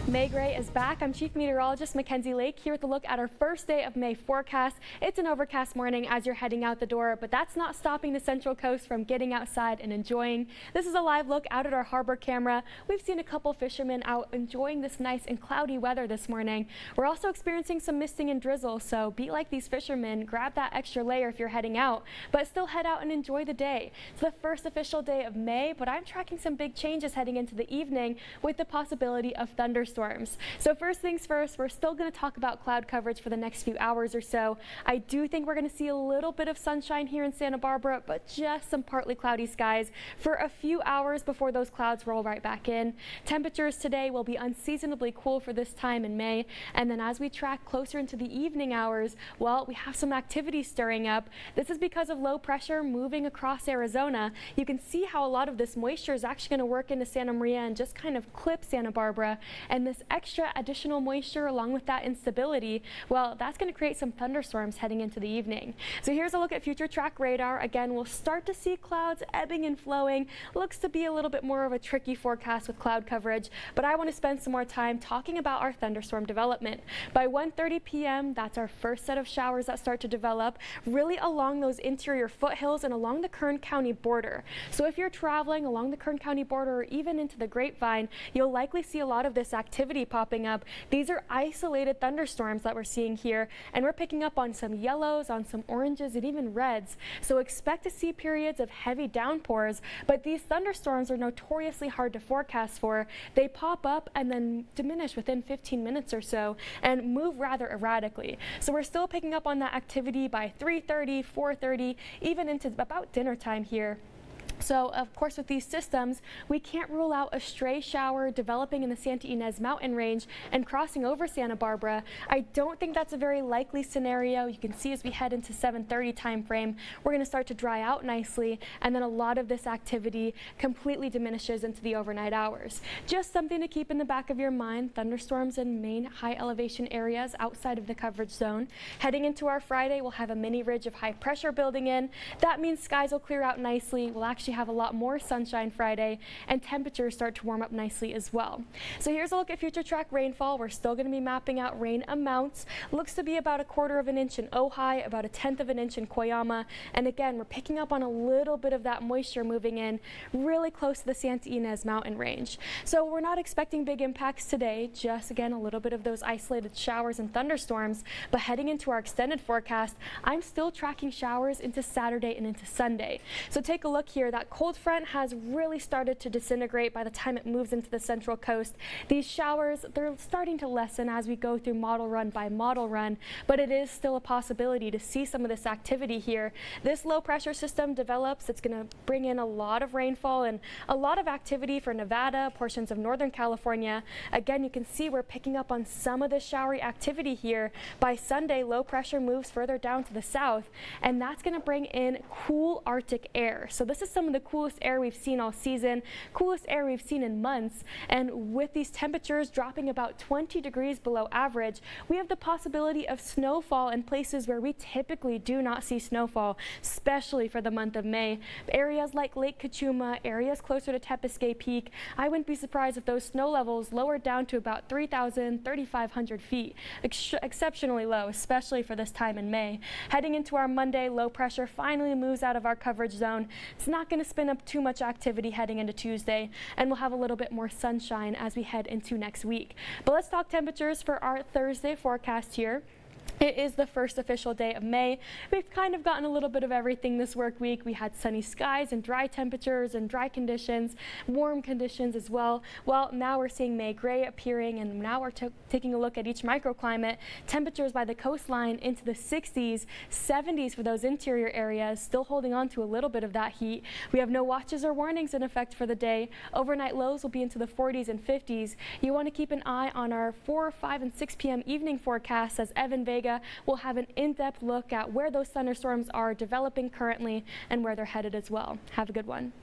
May Gray is back. I'm Chief Meteorologist Mackenzie Lake here with a look at our first day of May forecast. It's an overcast morning as you're heading out the door, but that's not stopping the Central Coast from getting outside and enjoying. This is a live look out at our harbor camera. We've seen a couple fishermen out enjoying this nice and cloudy weather this morning. We're also experiencing some misting and drizzle, so be like these fishermen, grab that extra layer if you're heading out, but still head out and enjoy the day. It's the first official day of May, but I'm tracking some big changes heading into the evening with the possibility of thunderstorms. So first things first, we're still going to talk about cloud coverage for the next few hours or so. I do think we're going to see a little bit of sunshine here in Santa Barbara, but just some partly cloudy skies for a few hours before those clouds roll right back in. Temperatures today will be unseasonably cool for this time in May. And then as we track closer into the evening hours, well, we have some activity stirring up. This is because of low pressure moving across Arizona. You can see how a lot of this moisture is actually going to work into Santa Maria and just kind of clip Santa Barbara. And this extra additional moisture along with that instability, well, that's going to create some thunderstorms heading into the evening. So here's a look at future track radar. Again, we'll start to see clouds ebbing and flowing. Looks to be a little bit more of a tricky forecast with cloud coverage, but I want to spend some more time talking about our thunderstorm development. By 1:30 p.m., that's our first set of showers that start to develop really along those interior foothills and along the Kern County border. So if you're traveling along the Kern County border or even into the Grapevine, you'll likely see a lot of this activity popping up. These are isolated thunderstorms that we're seeing here, and we're picking up on some yellows, on some oranges, and even reds. So expect to see periods of heavy downpours, but these thunderstorms are notoriously hard to forecast for. They pop up and then diminish within 15 minutes or so and move rather erratically. So we're still picking up on that activity by 3:30, 4:30, even into about dinner time here. So, of course, with these systems, we can't rule out a stray shower developing in the Santa Ynez mountain range and crossing over Santa Barbara. I don't think that's a very likely scenario. You can see as we head into 7:30 time frame, we're going to start to dry out nicely, and then a lot of this activity completely diminishes into the overnight hours. Just something to keep in the back of your mind, thunderstorms in main high elevation areas outside of the coverage zone. Heading into our Friday, we'll have a mini ridge of high pressure building in. That means skies will clear out nicely. We'll actually have a lot more sunshine Friday, and temperatures start to warm up nicely as well. So here's a look at future track rainfall. We're still going to be mapping out rain amounts. Looks to be about 1/4 of an inch in Ojai, about 1/10 of an inch in Coyama, and again, we're picking up on a little bit of that moisture moving in really close to the Santa Ynez mountain range. So we're not expecting big impacts today, just again a little bit of those isolated showers and thunderstorms, but heading into our extended forecast, I'm still tracking showers into Saturday and into Sunday. So take a look here. That cold front has really started to disintegrate by the time it moves into the Central Coast. These showers, they're starting to lessen as we go through model run by model run, but it is still a possibility to see some of this activity here. This low pressure system develops. It's going to bring in a lot of rainfall and a lot of activity for Nevada, portions of Northern California. Again, you can see we're picking up on some of the showery activity here. By Sunday, low pressure moves further down to the south, and that's going to bring in cool Arctic air. So this is some of the coolest air we've seen all season, coolest air we've seen in months, and with these temperatures dropping about 20 degrees below average, we have the possibility of snowfall in places where we typically do not see snowfall, especially for the month of May. Areas like Lake Cachuma, areas closer to Tepisque Peak, I wouldn't be surprised if those snow levels lowered down to about 3,000, 3,500 feet. Exceptionally low, especially for this time in May. Heading into our Monday, low pressure finally moves out of our coverage zone. It's not going to spin up too much activity heading into Tuesday, and we'll have a little bit more sunshine as we head into next week. But let's talk temperatures for our Thursday forecast here. It is the first official day of May. We've kind of gotten a little bit of everything this work week. We had sunny skies and dry temperatures and dry conditions, warm conditions as well. Well, now we're seeing May Gray appearing, and now we're taking a look at each microclimate. Temperatures by the coastline into the 60s, 70s for those interior areas, still holding on to a little bit of that heat. We have no watches or warnings in effect for the day. Overnight lows will be into the 40s and 50s. You want to keep an eye on our 4, 5, and 6 p.m. evening forecasts as Evan Vega will have an in-depth look at where those thunderstorms are developing currently and where they're headed as well. Have a good one.